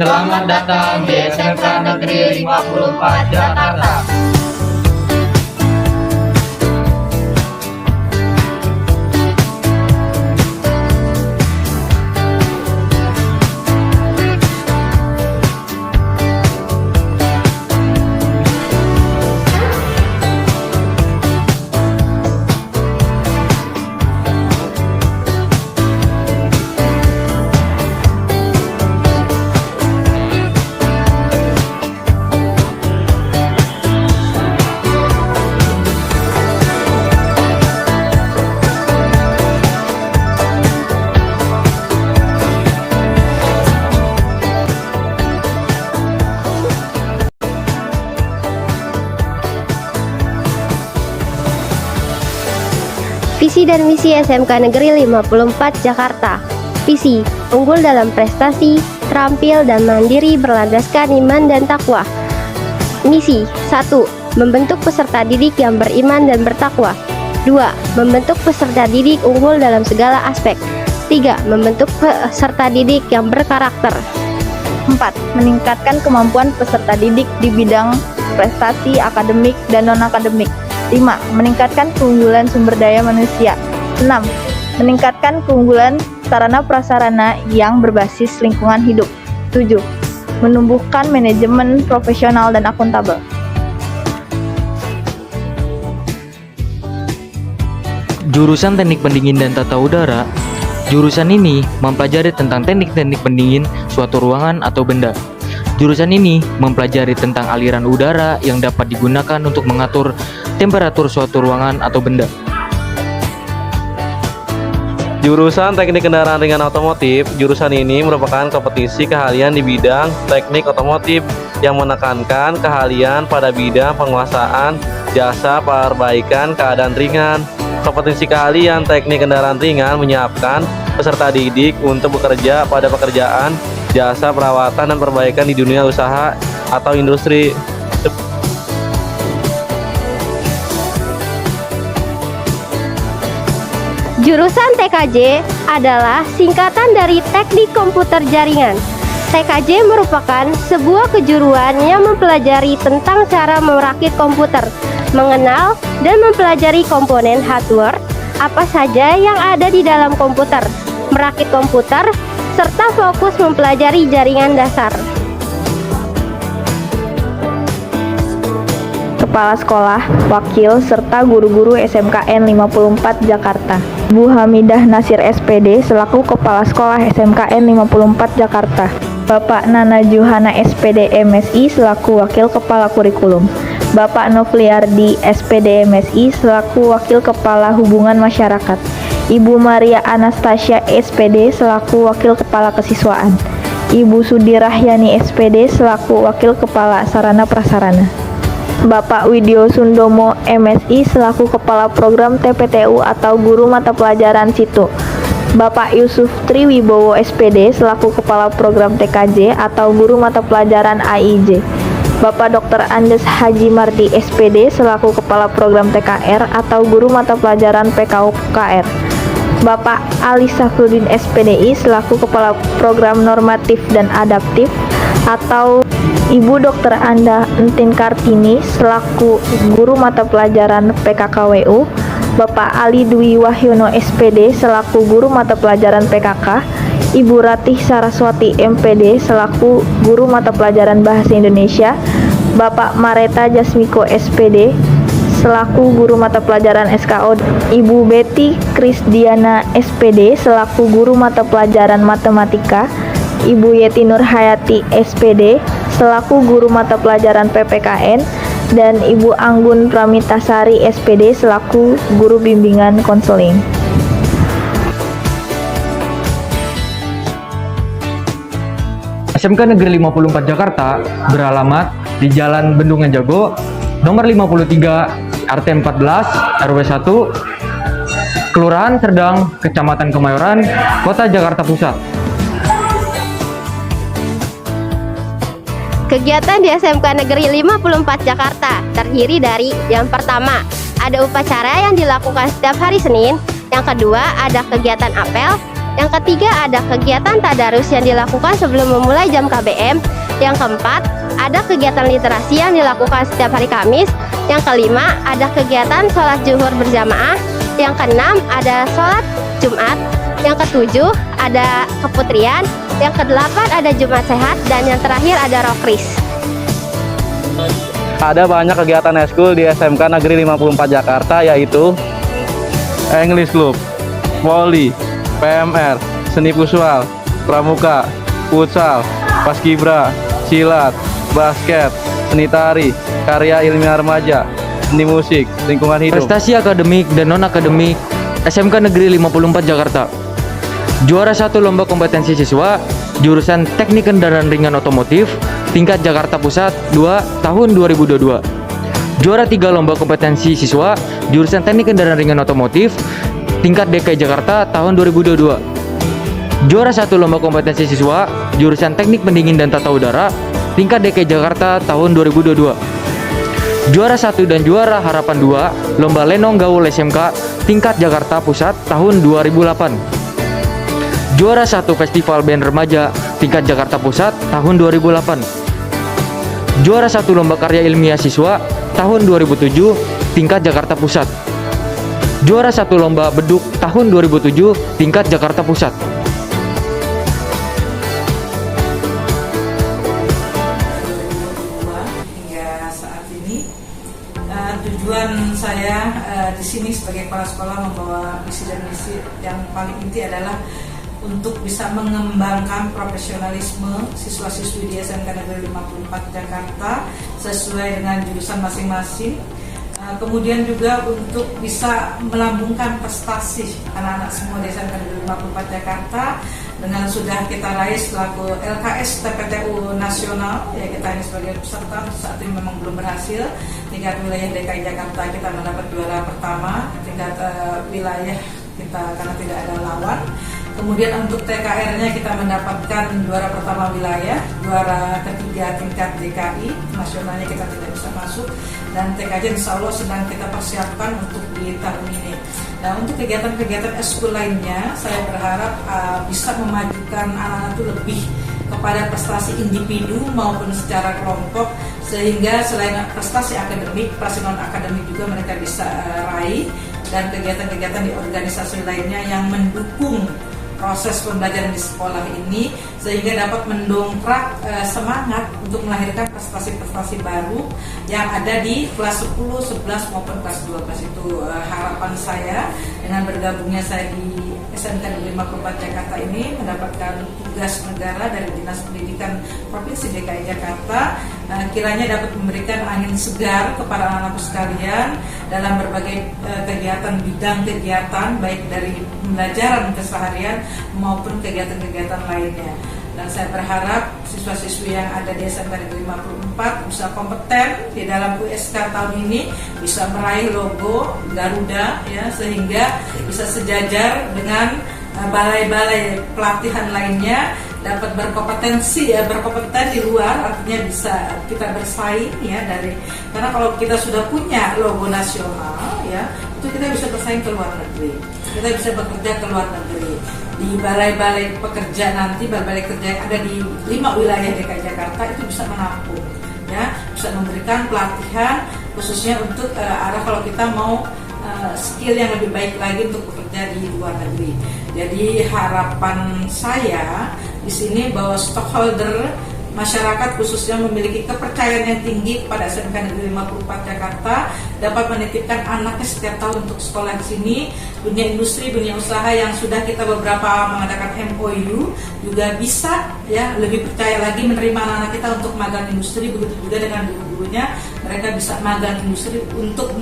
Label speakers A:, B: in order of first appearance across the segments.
A: Selamat datang di SMK Negeri 54 Jakarta.
B: Visi dan misi SMK Negeri 54 Jakarta. Visi, unggul dalam prestasi, terampil dan mandiri berlandaskan iman dan takwa. Misi, 1. Membentuk peserta didik yang beriman dan bertakwa. 2. Membentuk peserta didik unggul dalam segala aspek. 3. Membentuk peserta didik yang berkarakter.
C: 4. Meningkatkan kemampuan peserta didik di bidang prestasi akademik dan non-akademik. 5. Meningkatkan keunggulan sumber daya manusia. 6. Meningkatkan keunggulan sarana prasarana yang berbasis lingkungan hidup. 7. Menumbuhkan manajemen profesional dan akuntabel.
D: Jurusan Teknik Pendingin dan Tata Udara. Jurusan ini mempelajari tentang teknik-teknik pendingin suatu ruangan atau benda. Jurusan ini mempelajari tentang aliran udara yang dapat digunakan untuk mengatur temperatur suatu ruangan atau benda.
E: Jurusan Teknik Kendaraan Ringan Otomotif. Jurusan ini merupakan kompetisi keahlian di bidang teknik otomotif yang menekankan keahlian pada bidang penguasaan jasa perbaikan keadaan ringan. Kompetisi keahlian teknik kendaraan ringan menyiapkan peserta didik untuk bekerja pada pekerjaan jasa perawatan dan perbaikan di dunia usaha atau industri.
B: Jurusan TKJ adalah singkatan dari Teknik Komputer Jaringan. TKJ merupakan sebuah kejuruan yang mempelajari tentang cara merakit komputer, mengenal dan mempelajari komponen hardware, apa saja yang ada di dalam komputer, merakit komputer, serta fokus mempelajari jaringan dasar.
C: Kepala Sekolah, Wakil, serta guru-guru SMKN 54 Jakarta. Bu Hamidah Nasir SPD selaku Kepala Sekolah SMKN 54 Jakarta. Bapak Nana Juhana SPD MSI selaku Wakil Kepala Kurikulum. Bapak Novliardi SPD MSI selaku Wakil Kepala Hubungan Masyarakat. Ibu Maria Anastasia SPD selaku Wakil Kepala Kesiswaan. Ibu Sudi Rahyani SPD selaku Wakil Kepala Sarana Prasarana. Bapak Widyo Sundomo MSI selaku Kepala Program TPTU atau Guru Mata Pelajaran Situ. Bapak Yusuf Triwibowo SPD selaku Kepala Program TKJ atau Guru Mata Pelajaran AIJ. Bapak Dr. Andes Haji Mardi SPD selaku Kepala Program TKR atau Guru Mata Pelajaran PKUKR. Bapak Ali Safruddin SPDI selaku Kepala Program Normatif dan Adaptif atau Ibu Dr. Anda Entin Kartini selaku Guru Mata Pelajaran PKKWU. Bapak Ali Dwi Wahyono SPD selaku Guru Mata Pelajaran PKK. Ibu Ratih Saraswati MPD selaku Guru Mata Pelajaran Bahasa Indonesia. Bapak Mareta Jasmiko SPD selaku Guru Mata Pelajaran SKO. Ibu Betty Krisdiana SPD selaku Guru Mata Pelajaran Matematika. Ibu Yeti Nurhayati SPD selaku Guru Mata Pelajaran PPKN dan Ibu Anggun Pramitasari SPD selaku Guru Bimbingan Konseling.
F: SMK Negeri 54 Jakarta beralamat di Jalan Bendungan Jago, nomor 53, RT 14, RW 1, Kelurahan Serdang, Kecamatan Kemayoran, Kota Jakarta Pusat.
B: Kegiatan di SMK Negeri 54 Jakarta terdiri dari yang pertama, ada upacara yang dilakukan setiap hari Senin. Yang kedua, ada kegiatan apel. Yang ketiga, ada kegiatan tadarus yang dilakukan sebelum memulai jam KBM. Yang keempat, ada kegiatan literasi yang dilakukan setiap hari Kamis. Yang kelima, ada kegiatan sholat zuhur berjamaah. Yang keenam, ada sholat Jumat. Yang ketujuh, ada keputrian. Yang kedelapan, ada Jumat Sehat. Dan yang terakhir, ada Rokris.
E: Ada banyak kegiatan eskul di SMK Negeri 54 Jakarta, yaitu English Club, Voli, PMR, Seni Visual, Pramuka, Futsal, Paskibra, Silat, Basket, Seni Tari, Karya Ilmiah Remaja, Seni Musik, Lingkungan Hidup.
D: Prestasi akademik dan non-akademik SMK Negeri 54 Jakarta. Juara 1 Lomba Kompetensi Siswa jurusan Teknik Kendaraan Ringan Otomotif tingkat Jakarta Pusat 2 tahun 2022. Juara 3 Lomba Kompetensi Siswa jurusan Teknik Kendaraan Ringan Otomotif tingkat DKI Jakarta tahun 2022. Juara 1 Lomba Kompetensi Siswa jurusan Teknik Pendingin dan Tata Udara tingkat DKI Jakarta tahun 2022. Juara 1 dan juara Harapan 2 Lomba Lenong Gaul SMK tingkat Jakarta Pusat tahun 2008. Juara 1 Festival Band Remaja tingkat Jakarta Pusat tahun 2008. Juara 1 Lomba Karya Ilmiah Siswa tahun 2007 tingkat Jakarta Pusat. Juara 1 Lomba Beduk tahun 2007 tingkat Jakarta Pusat.
G: Hingga saat ini tujuan saya di sini sebagai kepala sekolah membawa visi dan misi yang paling inti adalah untuk bisa mengembangkan profesionalisme siswa-siswi di SMK Negeri 54 Jakarta sesuai dengan jurusan masing-masing. Kemudian juga untuk bisa melambungkan prestasi anak-anak semua di SMK Negeri 54 Jakarta dengan sudah kita raih selaku LKS TPTU nasional, ya kita ini sebagai peserta saat ini memang belum berhasil. Tingkat wilayah DKI Jakarta kita mendapat juara pertama, tingkat wilayah kita karena tidak ada lawan. Kemudian untuk TKR-nya kita mendapatkan juara pertama wilayah, juara ketiga tingkat DKI, nasionalnya kita tidak bisa masuk, dan TKJ insya Allah sedang kita persiapkan untuk di tahun ini. Nah, untuk kegiatan-kegiatan eskul lainnya, saya berharap bisa memajukan anak-anak itu lebih kepada prestasi individu maupun secara kelompok, sehingga selain prestasi akademik, prestasi non-akademik juga mereka bisa raih, dan kegiatan-kegiatan di organisasi lainnya yang mendukung proses pembelajaran di sekolah ini sehingga dapat mendongkrak semangat untuk melahirkan prestasi-prestasi baru yang ada di kelas 10, 11 maupun kelas 12. Itu harapan saya dengan bergabungnya saya di SMK Negeri 54 Jakarta ini, mendapatkan tugas negara dari Dinas Pendidikan Provinsi DKI Jakarta, kiranya dapat memberikan angin segar kepada anak-anakku sekalian dalam berbagai kegiatan bidang kegiatan baik dari pembelajaran keseharian maupun kegiatan-kegiatan lainnya. Dan saya berharap siswa-siswi yang ada di SMK Negeri 54 bisa kompeten di dalam USK tahun ini, bisa meraih logo Garuda ya, sehingga bisa sejajar dengan balai-balai pelatihan lainnya, dapat berkompetensi ya, berkompeten di luar, artinya bisa kita bersaing ya karena kalau kita sudah punya logo nasional ya, itu kita bisa bersaing ke luar negeri, kita bisa bekerja ke luar negeri. Di balai-balai pekerja nanti, balai-balai kerja yang ada di 5 wilayah DKI Jakarta itu bisa menampung ya, bisa memberikan pelatihan khususnya untuk arah kalau kita mau skill yang lebih baik lagi untuk bekerja di luar negeri. Jadi harapan saya di sini bahwa stakeholder masyarakat khususnya memiliki kepercayaan yang tinggi kepada SMK Negeri 54 Jakarta, dapat menitipkan anaknya setiap tahun untuk sekolah di sini. Dunia industri, dunia usaha yang sudah kita beberapa mengadakan MOU juga bisa ya lebih percaya lagi menerima anak-anak kita untuk magang industri. Begitu juga dengan guru-gurunya, mereka bisa magang industri untuk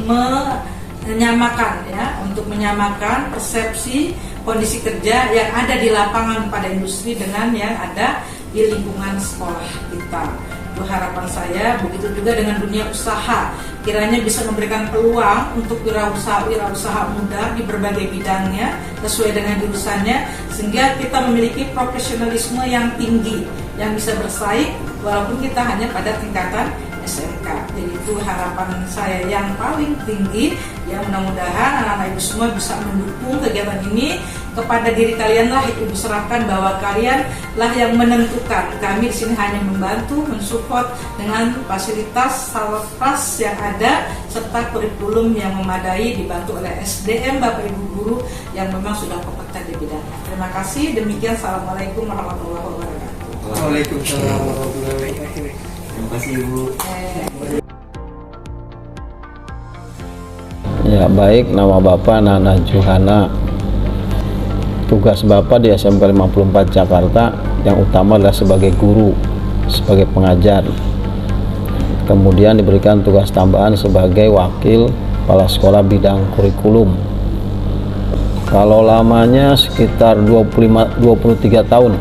G: menyamakan persepsi kondisi kerja yang ada di lapangan pada industri dengan yang ada di lingkungan sekolah kita. Itu harapan saya. Begitu juga dengan dunia usaha, kiranya bisa memberikan peluang untuk wirausaha muda di berbagai bidangnya sesuai dengan jurusannya, sehingga kita memiliki profesionalisme yang tinggi yang bisa bersaing walaupun kita hanya pada tingkatan SMK. Jadi itu harapan saya yang paling tinggi, ya mudah-mudahan anak-anak ibu semua bisa mendukung kegiatan ini. Kepada diri kalianlah itu diserahkan, bahwa kalianlah yang menentukan. Kami di sini hanya membantu, mensupport dengan fasilitas salafras yang ada serta kurikulum yang memadai, dibantu oleh SDM Bapak Ibu guru yang memang sudah kompeten di bidangnya. Terima kasih. Demikian, assalamualaikum warahmatullahi wabarakatuh.
A: Waalaikumsalam warahmatullahi wabarakatuh. Terima kasih Ibu.
H: Ya baik, nama Bapak Nana Juhana. Tugas Bapak di SMK 54 Jakarta yang utama adalah sebagai guru, sebagai pengajar. Kemudian diberikan tugas tambahan sebagai wakil kepala sekolah bidang kurikulum. Kalau lamanya sekitar 23 tahun.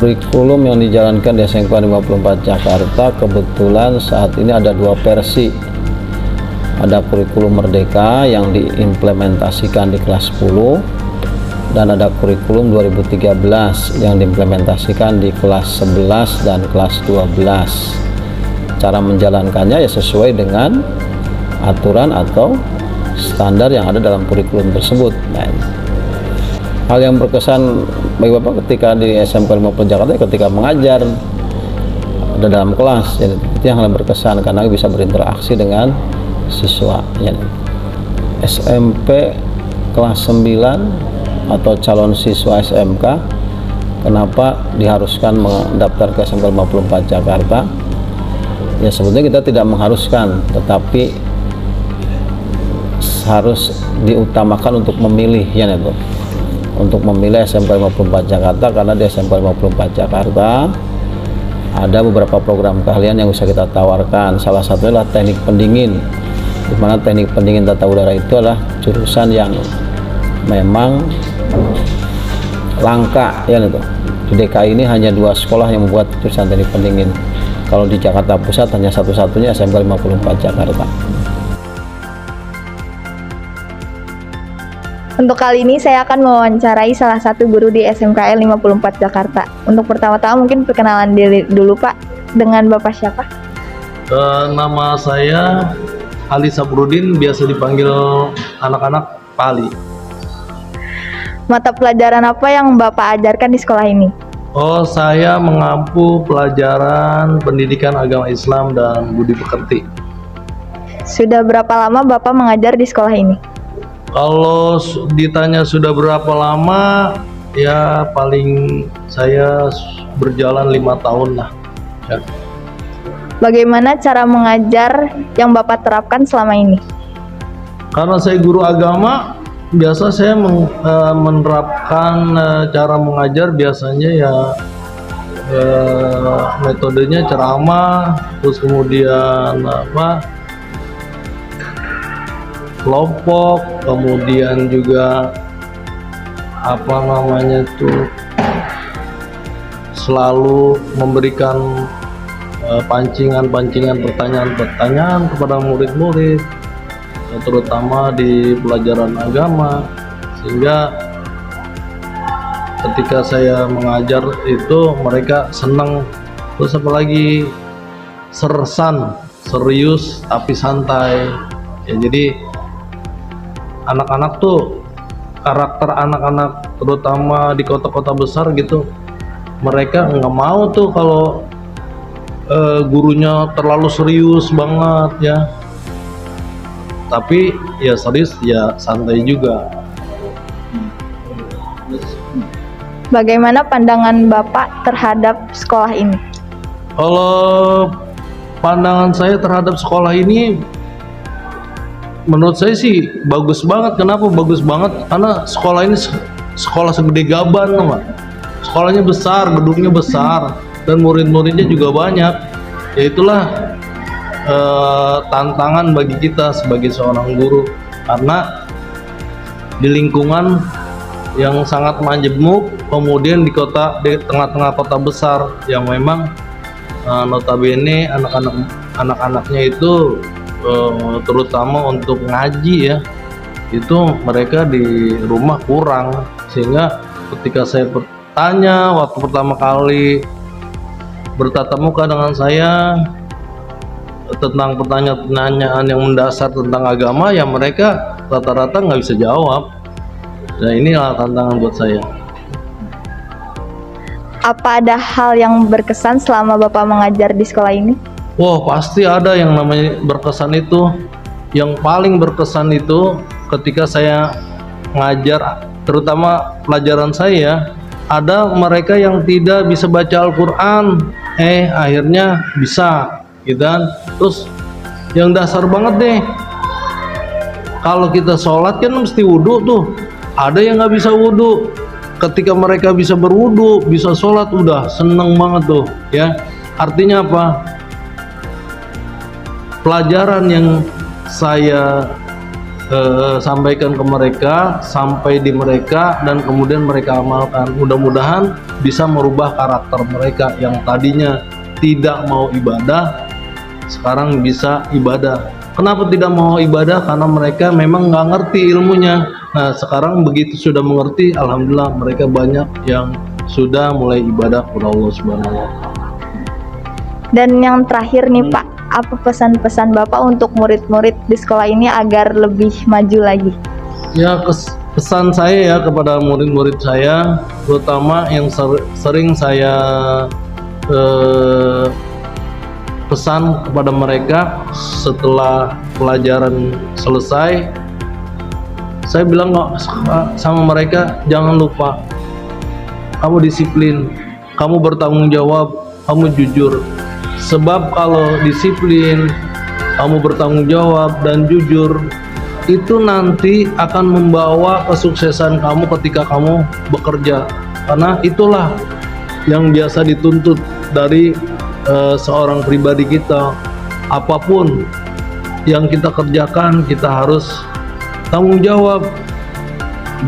H: Kurikulum yang dijalankan di SMK 54 Jakarta kebetulan saat ini ada 2 versi. Ada kurikulum merdeka yang diimplementasikan di kelas 10 dan ada kurikulum 2013 yang diimplementasikan di kelas 11 dan kelas 12. Cara menjalankannya ya sesuai dengan aturan atau standar yang ada dalam kurikulum tersebut. Nah, hal yang berkesan bagi Bapak ketika di SMK 54 Jakarta ketika mengajar ada dalam kelas, ya, itu yang berkesan karena bisa berinteraksi dengan siswa, ya. SMP kelas 9 atau calon siswa SMK, kenapa diharuskan mendaftar ke SMK 54 Jakarta? Ya sebetulnya kita tidak mengharuskan, tetapi harus diutamakan untuk memilih, ya itu, untuk memilih SMK 54 Jakarta, karena di SMK 54 Jakarta ada beberapa program keahlian yang bisa kita tawarkan. Salah satunya adalah teknik pendingin, di mana teknik pendingin tata udara itu adalah jurusan yang memang langka, ya itu. Di DKI ini hanya 2 sekolah yang membuat jurusan teknik pendingin. Kalau di Jakarta Pusat hanya satu-satunya SMK 54 Jakarta.
C: Untuk kali ini saya akan mewawancarai salah satu guru di SMKN 54 Jakarta. Untuk pertama-tama mungkin perkenalan diri dulu Pak, dengan Bapak siapa?
I: Nama saya Ali Sabrudin, biasa dipanggil anak-anak Pali.
C: Mata pelajaran apa yang Bapak ajarkan di sekolah ini?
I: Oh, saya mengampu pelajaran pendidikan agama Islam dan budi pekerti.
C: Sudah berapa lama Bapak mengajar di sekolah ini?
I: Kalau ditanya sudah berapa lama, ya paling saya berjalan 5 tahun lah. Ya.
C: Bagaimana cara mengajar yang Bapak terapkan selama ini?
I: Karena saya guru agama, biasa saya menerapkan cara mengajar biasanya ya metodenya ceramah, terus kemudian kelompok, kemudian juga selalu memberikan pancingan-pancingan pertanyaan-pertanyaan kepada murid-murid, terutama di pelajaran agama, sehingga ketika saya mengajar itu mereka senang. Terus apalagi sersan, serius tapi santai, ya. Jadi anak-anak tuh, karakter anak-anak terutama di kota-kota besar gitu, mereka nggak mau tuh kalau gurunya terlalu serius banget, ya. Tapi ya serius ya santai juga.
C: Bagaimana pandangan Bapak terhadap sekolah ini?
I: Kalau pandangan saya terhadap sekolah ini, menurut saya sih bagus banget. Kenapa bagus banget? Karena sekolah ini sekolah segede gaban, teman. Sekolahnya besar, gedungnya besar, dan murid-muridnya juga banyak. Ya itulah tantangan bagi kita sebagai seorang guru, karena di lingkungan yang sangat majemuk, kemudian di tengah-tengah kota besar yang memang notabene anak-anaknya itu terutama untuk ngaji, ya, itu mereka di rumah kurang. Sehingga ketika saya bertanya waktu pertama kali bertatap muka dengan saya, tentang pertanyaan-pertanyaan yang mendasar tentang agama, ya mereka rata-rata nggak bisa jawab. Nah, inilah tantangan buat saya.
C: Apa ada hal yang berkesan selama Bapak mengajar di sekolah ini?
I: Wah, pasti ada yang namanya berkesan itu. Yang paling berkesan itu ketika saya ngajar, terutama pelajaran saya, ada mereka yang tidak bisa baca Al-Quran, akhirnya bisa, gitu kan. Terus yang dasar banget deh, kalau kita sholat kan mesti wudhu tuh, ada yang nggak bisa wudhu. Ketika mereka bisa berwudhu, bisa sholat, udah seneng banget tuh, ya. Artinya apa? Pelajaran yang saya sampaikan ke mereka, sampai di mereka, dan kemudian mereka amalkan. Mudah-mudahan bisa merubah karakter mereka yang tadinya tidak mau ibadah, sekarang bisa ibadah. Kenapa tidak mau ibadah? Karena mereka memang nggak ngerti ilmunya. Nah, sekarang begitu sudah mengerti, alhamdulillah mereka banyak yang sudah mulai ibadah kepada Allah Subhanahu wa Ta'ala.
C: Dan yang terakhir nih Pak, apa pesan-pesan Bapak untuk murid-murid di sekolah ini agar lebih maju lagi?
I: Ya, pesan saya ya kepada murid-murid saya, terutama yang sering saya pesan kepada mereka setelah pelajaran selesai, saya bilang sama mereka, jangan lupa kamu disiplin, kamu bertanggung jawab, kamu jujur. Sebab kalau disiplin, kamu bertanggung jawab dan jujur, itu nanti akan membawa kesuksesan kamu ketika kamu bekerja. Karena itulah yang biasa dituntut dari seorang pribadi kita. Apapun yang kita kerjakan, kita harus tanggung jawab.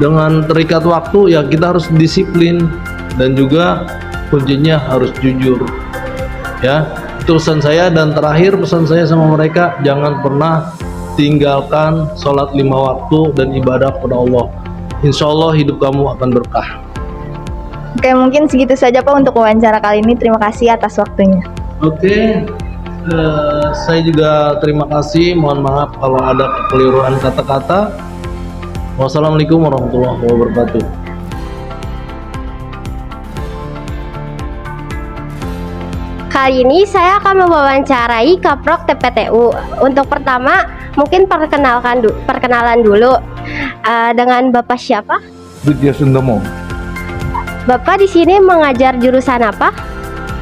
I: Dengan terikat waktu, ya kita harus disiplin, dan juga kuncinya harus jujur, ya. Itu pesan saya. Dan terakhir pesan saya sama mereka, jangan pernah tinggalkan sholat 5 waktu dan ibadah kepada Allah. Insya Allah hidup kamu akan berkah.
C: Oke, mungkin segitu saja Pak untuk wawancara kali ini. Terima kasih atas waktunya.
I: Oke, saya juga terima kasih. Mohon maaf kalau ada kekeliruan kata-kata. Wassalamualaikum warahmatullahi wabarakatuh.
B: Kali ini saya akan mewawancarai Kaprok TPTU. Untuk pertama, mungkin perkenalan dulu. Dengan Bapak siapa?
J: Widya Sundomo.
B: Bapak di sini mengajar jurusan apa?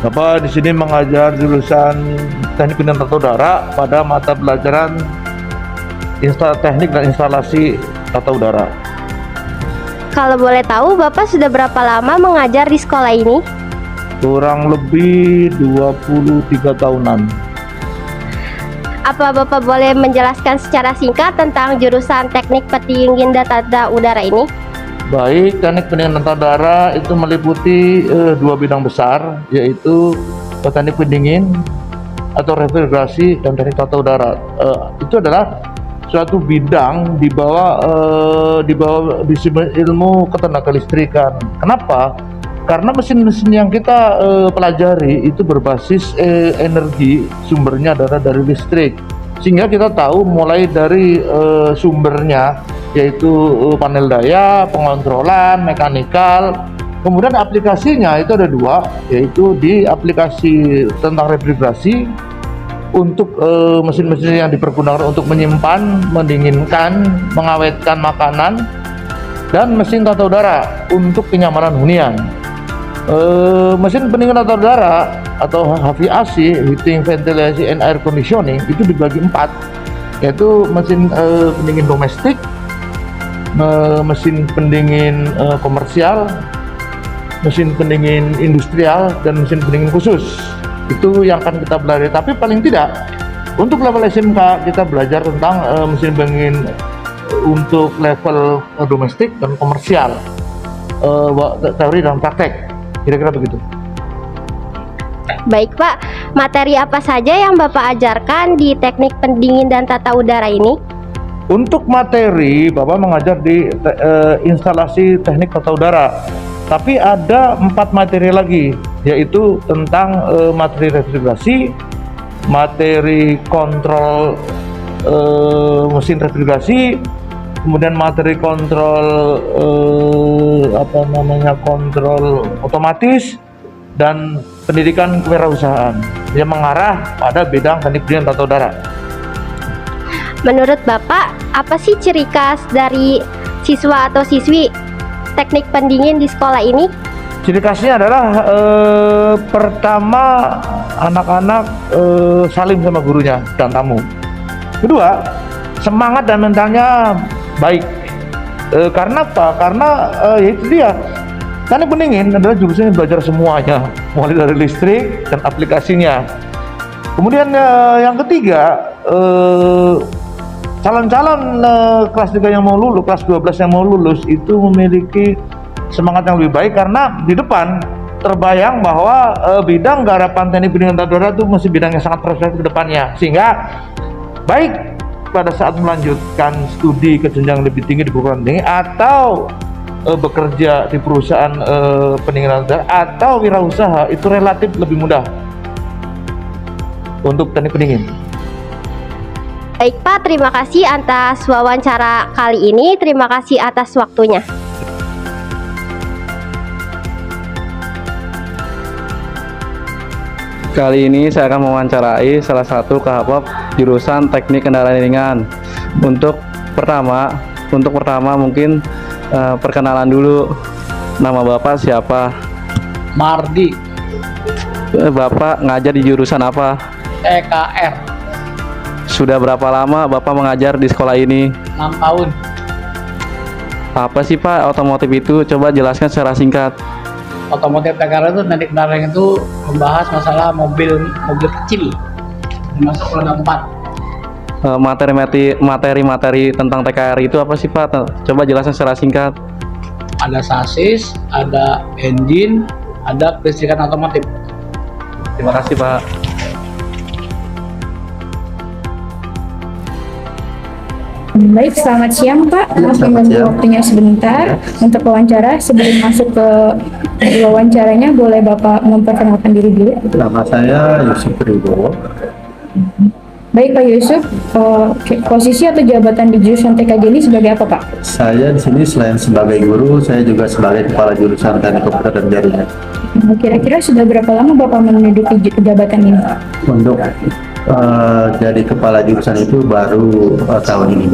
J: Bapak di sini mengajar jurusan Teknik Pendingin Tata Udara pada mata pelajaran teknik dan instalasi tata udara.
B: Kalau boleh tahu, Bapak sudah berapa lama mengajar di sekolah ini?
J: Kurang lebih 23 tahunan.
B: Apa Bapak boleh menjelaskan secara singkat tentang jurusan Teknik Pendingin dan Tata Udara ini?
J: Baik, teknik pendingin tata udara itu meliputi 2 bidang besar, yaitu teknik pendingin atau refrigerasi dan teknik tata udara. Itu adalah suatu bidang di bawah disiplin ilmu ketenaga listrikan. Kenapa? Karena mesin-mesin yang kita pelajari itu berbasis energi, sumbernya adalah dari listrik. Sehingga kita tahu mulai dari sumbernya, yaitu panel daya, pengontrolan, mekanikal. Kemudian aplikasinya itu ada 2, yaitu di aplikasi tentang refrigerasi untuk mesin-mesin yang dipergunakan untuk menyimpan, mendinginkan, mengawetkan makanan, dan mesin tata udara untuk kenyamanan hunian. Mesin pendingin tata udara atau HVAC, heating, ventilation, and air conditioning, itu dibagi 4, yaitu mesin pendingin domestik, mesin pendingin komersial, mesin pendingin industrial, dan mesin pendingin khusus. Itu yang akan kita pelajari. Tapi paling tidak untuk level SMK kita belajar tentang mesin pendingin untuk level domestik dan komersial, teori dan praktek, kira-kira begitu.
B: Baik Pak, materi apa saja yang Bapak ajarkan di Teknik Pendingin dan Tata Udara ini?
J: Untuk materi, Bapak mengajar di instalasi teknik tata udara. Tapi ada 4 materi lagi, yaitu tentang materi refrigerasi, materi kontrol mesin refrigerasi, kemudian materi kontrol kontrol otomatis, dan pendidikan kewirausahaan yang mengarah pada bidang teknik pendingin tata udara.
B: Menurut Bapak, apa sih ciri khas dari siswa atau siswi teknik pendingin di sekolah ini?
J: Ciri khasnya adalah pertama, anak-anak saling sama gurunya dan tamu. Kedua, semangat dan mentalnya baik. Karena apa? Karena ya itu dia, teknik pendingin adalah jurusan yang belajar semuanya, mulai dari listrik dan aplikasinya. Kemudian yang ketiga, calon-calon kelas 3 yang mau lulus, kelas 12 yang mau lulus itu memiliki semangat yang lebih baik, karena di depan terbayang bahwa bidang garapan teknik pendingin tata udara itu masih bidang yang sangat prospek ke depannya, sehingga baik pada saat melanjutkan studi ke jenjang lebih tinggi di perguruan tinggi atau bekerja di perusahaan pendinginan udara atau wirausaha, itu relatif lebih mudah untuk teknik pendingin.
B: Baik Pak, terima kasih atas wawancara kali ini. Terima kasih atas waktunya.
E: Kali ini saya akan mewawancarai salah satu kahapap jurusan teknik kendaraan ringan. Untuk pertama mungkin perkenalan dulu. Nama Bapak siapa?
A: Mardi,
E: Bapak ngajar di jurusan apa?
A: EKR,
E: Sudah berapa lama Bapak mengajar di sekolah ini?
A: 6 tahun.
E: Apa sih Pak otomotif itu? Coba jelaskan secara singkat.
A: Otomotif TKR itu teknik kendaraan itu membahas masalah mobil kecil, termasuk roda 4.
E: Materi-materi tentang TKR itu apa sih Pak? Coba jelaskan secara singkat.
A: Ada sasis, ada engine, ada kelistrikan otomotif.
E: Terima kasih Pak.
C: Baik, selamat siang Pak. Maaf mengganggu waktunya sebentar untuk wawancara. Sebelum masuk ke wawancaranya, boleh Bapak memperkenalkan diri dulu?
H: Nama saya Yusuf Ribowo.
C: Baik Pak Yusuf, posisi atau jabatan di jurusan TKJ ini sebagai apa Pak?
H: Saya di sini selain sebagai guru, saya juga sebagai kepala jurusan teknik komputer dan jaringan.
C: Kira-kira sudah berapa lama Bapak menduduki jabatan ini?
H: Untuk jadi kepala jurusan itu baru tahun ini.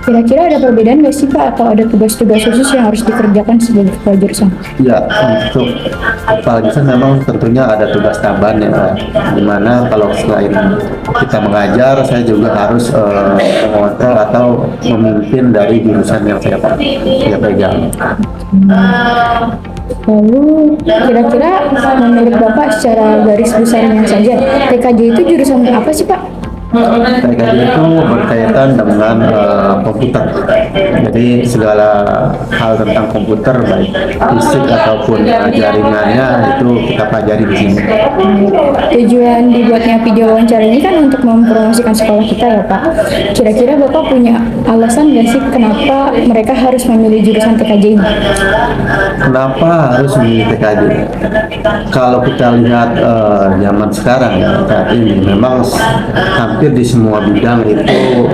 C: Kira-kira ada perbedaan nggak sih Pak, atau ada tugas-tugas khusus yang harus dikerjakan sebagai kepala jurusan?
H: Ya, untuk kepala jurusan memang tentunya ada tugas tambahan ya Pak. Dimana kalau selain kita mengajar, saya juga harus mengontrol atau memimpin dari jurusan yang saya pegang.
C: Lalu kira-kira menurut Bapak secara garis besarnya saja, TKJ itu jurusan apa sih Pak?
H: TKJ itu berkaitan dengan komputer. Jadi segala hal tentang komputer, baik fisik ataupun jaringannya, itu kita pelajari di sini.
C: Tujuan dibuatnya video wawancara ini kan untuk mempromosikan sekolah kita ya Pak. Kira-kira Bapak punya alasan nggak sih kenapa mereka harus memilih jurusan TKJ ini?
H: Kenapa harus memilih TKJ? Kalau kita lihat zaman sekarang ya, saat ini memang hampir di semua bidang itu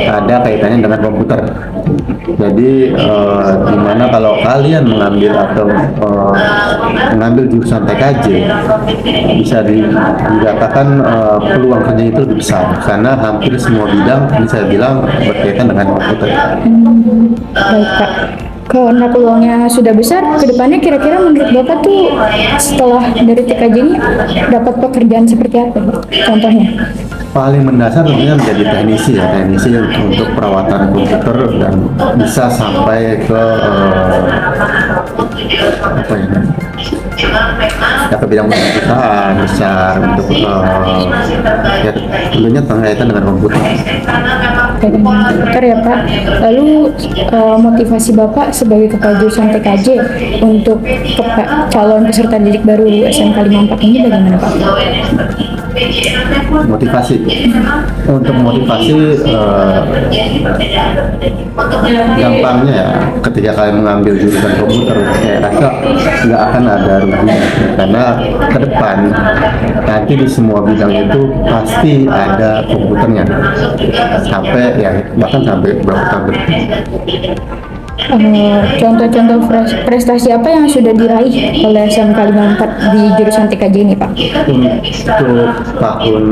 H: ada kaitannya dengan komputer. Jadi dimana kalau kalian mengambil atau mengambil jurusan TKJ, bisa dikatakan peluang kerja itu lebih besar, karena hampir semua bidang bisa bilang berkaitan dengan komputer.
C: Baik Pak, karena peluangnya sudah besar, kedepannya kira-kira menurut Bapak tuh setelah dari TKJ ini dapat pekerjaan seperti apa Pak? Contohnya?
H: Paling mendasar tentunya menjadi teknisi ya, teknisi untuk perawatan komputer dan bisa sampai ke apa ya, ke bidang perusahaan besar untuk ya tentunya berkaitan dengan komputer.
C: Komputer ya Pak. Lalu motivasi Bapak sebagai kepala jurusan TKJ untuk calon peserta didik baru SMK 54 ini bagaimana Pak?
H: Motivasi untuk motivasi gampangnya ya, ketika kalian mengambil jurusan komputer saya rasa nggak akan ada ruginya, karena ke depan nanti di semua bidang itu pasti ada komputernya sampai ya bahkan sampai berapa tahun ke depan.
C: Contoh-contoh prestasi apa yang sudah diraih oleh SMK 54 di jurusan TKJ ini, Pak?
H: Untuk tahun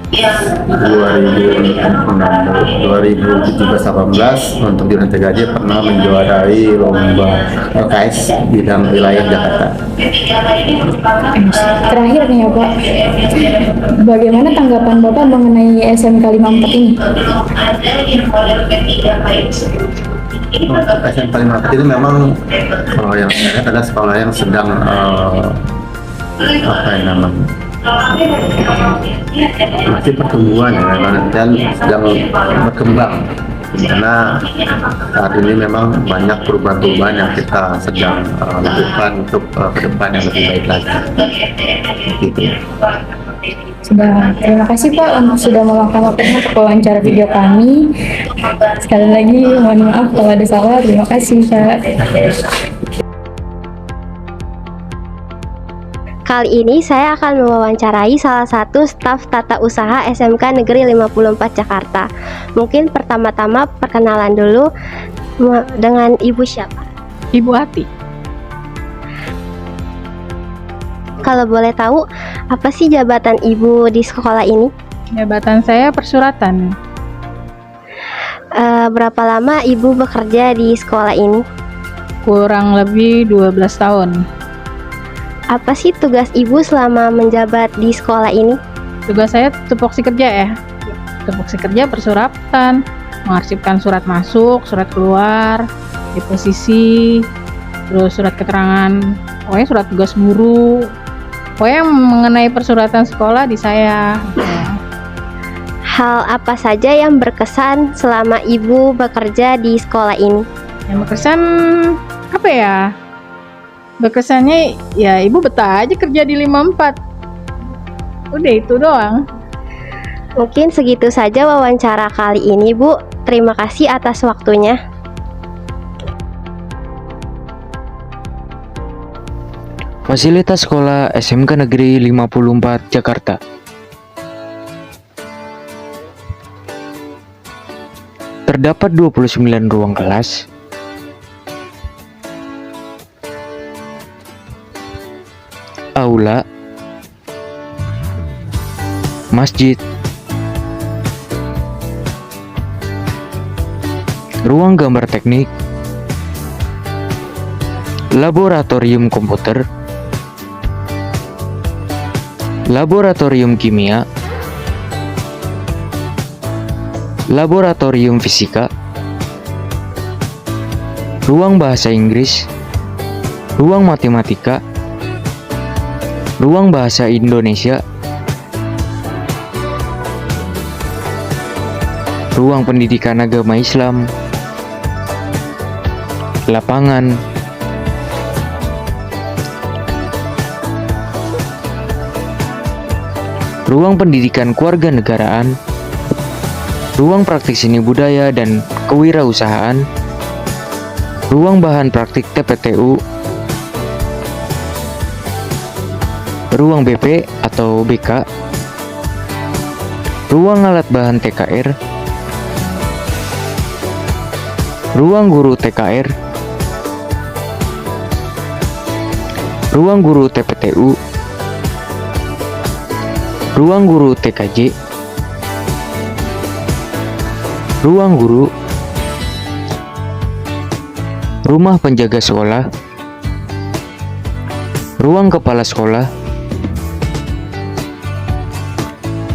H: 2017-18 untuk jurusan TKJ pernah menjuarai lomba LKS bidang wilayah Jakarta.
C: Terakhir nih ya, Pak, bagaimana tanggapan Bapak mengenai SMK 54 ini?
H: Untuk SMK 54 ini memang kalau yang saya lihat adalah sekolah yang sedang masih pertumbuhan ya, dan sedang berkembang, karena saat ini memang banyak perubahan-perubahan yang kita sedang lakukan untuk ke depan yang lebih baik lagi. Gitu.
C: Terima kasih Pak untuk sudah meluangkan waktunya untuk wawancara video kami. Sekali lagi mohon maaf kalau ada salah. Terima kasih Pak.
B: Kali ini saya akan mewawancarai salah satu staf tata usaha SMK Negeri 54 Jakarta. Mungkin pertama-tama perkenalan dulu dengan Ibu siapa?
K: Ibu Ati.
B: Kalau boleh tahu, apa sih jabatan Ibu di sekolah ini?
K: Jabatan saya persuratan.
B: Berapa lama Ibu bekerja di sekolah ini?
K: Kurang lebih 12 tahun.
B: Apa sih tugas Ibu selama menjabat di sekolah ini?
K: Tugas saya tupoksi kerja ya. Tupoksi kerja persuratan, mengarsipkan surat masuk, surat keluar, deposisi, terus surat keterangan, pokoknya surat tugas guru. Pokoknya mengenai persuratan sekolah di saya.
B: Hal apa saja yang berkesan selama Ibu bekerja di sekolah ini?
K: Yang berkesan apa ya? Berkesannya ya Ibu betah aja kerja di 54. Udah itu doang.
B: Mungkin segitu saja wawancara kali ini, Bu. Terima kasih atas waktunya.
D: Fasilitas sekolah SMK Negeri 54 Jakarta. Terdapat 29 ruang kelas, aula, masjid, ruang gambar teknik, laboratorium komputer, laboratorium kimia, laboratorium fisika, ruang bahasa Inggris, ruang matematika, ruang bahasa Indonesia, ruang pendidikan agama Islam, lapangan, ruang pendidikan kewarganegaraan, ruang praktik seni budaya dan kewirausahaan, ruang bahan praktik TPTU, ruang BP atau BK, ruang alat bahan TKR, ruang guru TKR, ruang guru TPTU, ruang guru TKJ, ruang guru, rumah penjaga sekolah, ruang kepala sekolah,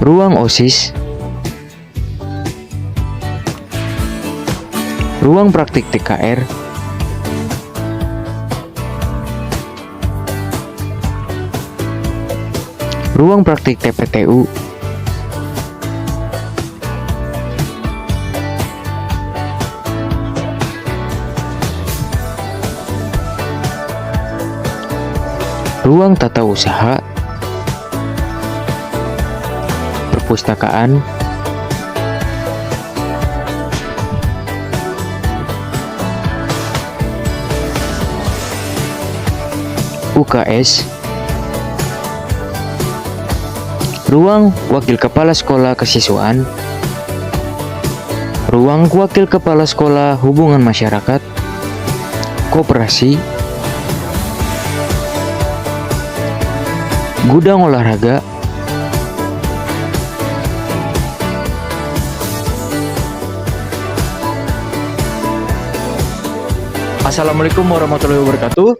D: ruang OSIS, ruang praktik TKR, ruang praktik TPTU, ruang tata usaha, perpustakaan, UKS, ruang wakil kepala sekolah kesiswaan, ruang wakil kepala sekolah hubungan masyarakat, koperasi, gudang olahraga,
F: Assalamualaikum warahmatullahi wabarakatuh.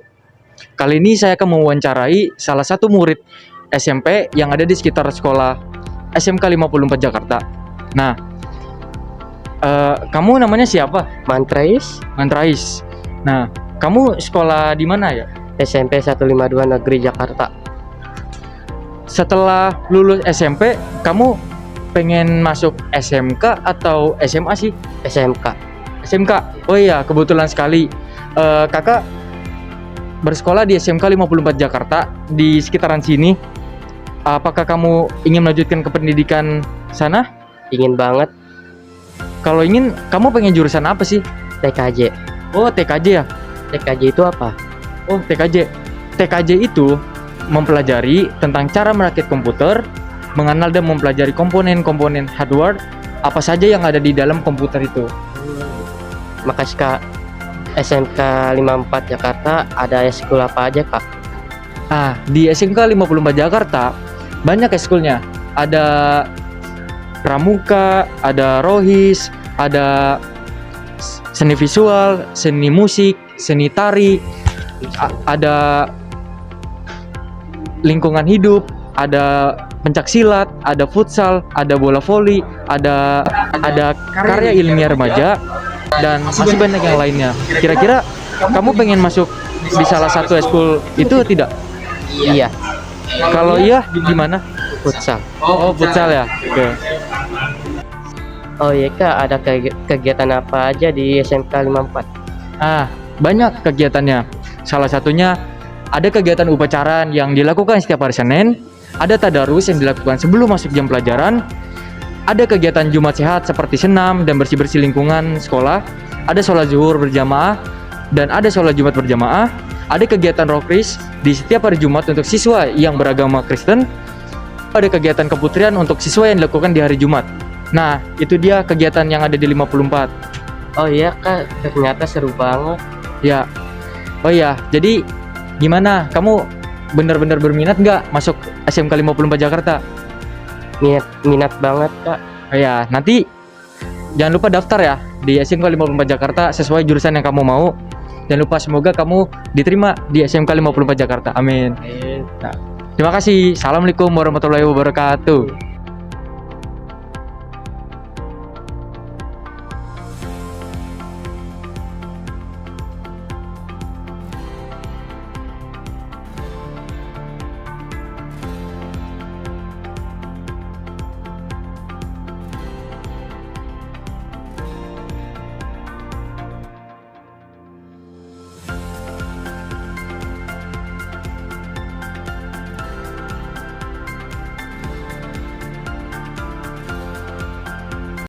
F: Kali ini saya akan mewawancarai salah satu murid SMP yang ada di sekitar sekolah SMK 54 Jakarta. Nah, kamu namanya siapa?
L: Mantrais,
F: Mantrais. Nah, kamu sekolah di mana ya?
L: SMP 152 Negeri Jakarta.
F: Setelah lulus SMP, kamu pengen masuk SMK atau SMA sih?
L: SMK.
F: SMK. Oh iya, kebetulan sekali. Kakak bersekolah di SMK 54 Jakarta di sekitaran sini. Apakah kamu ingin melanjutkan ke pendidikan sana?
L: Ingin banget.
F: Kalau ingin, kamu pengen jurusan apa sih?
L: TKJ.
F: Oh, TKJ ya?
L: TKJ itu apa?
F: Oh, TKJ. TKJ itu mempelajari tentang cara merakit komputer, mengenal dan mempelajari komponen-komponen hardware apa saja yang ada di dalam komputer itu.
L: Makasih Kak. SMK 54 Jakarta ada eskul apa aja Kak?
F: Di SMK 54 Jakarta banyak eskulnya. Ada pramuka, ada rohis, ada seni visual, seni musik, seni tari, ada lingkungan hidup, ada pencak silat, ada futsal, ada bola voli, ada karya ilmiah remaja, dan masih banyak yang lainnya. Kira-kira kamu pengen masuk di salah satu eskul itu tidak?
L: Iya.
F: Kalau iya, gimana?
L: Futsal.
F: Oh, futsal ya. Oke.
L: Oh iya Kak, ada kegiatan apa aja di SMK 54?
F: Banyak kegiatannya. Salah satunya ada kegiatan upacara yang dilakukan setiap hari Senin, ada tadarus yang dilakukan sebelum masuk jam pelajaran, ada kegiatan Jumat sehat seperti senam dan bersih-bersih lingkungan sekolah, ada sholat zuhur berjamaah, dan ada sholat Jumat berjamaah, ada kegiatan rokris di setiap hari Jumat untuk siswa yang beragama Kristen, ada kegiatan keputrian untuk siswa yang dilakukan di hari Jumat. Nah, itu dia kegiatan yang ada di 54.
L: Oh iya Kak, ternyata seru banget.
F: Ya. Oh iya, jadi gimana? Kamu benar-benar berminat nggak masuk SMK 54 Jakarta?
L: Minat banget Kak.
F: Oh ya, nanti jangan lupa daftar ya di SMK 54 Jakarta sesuai jurusan yang kamu mau. Jangan lupa, semoga kamu diterima di SMK 54 Jakarta. Amin. Nah, terima kasih. Assalamualaikum warahmatullahi wabarakatuh.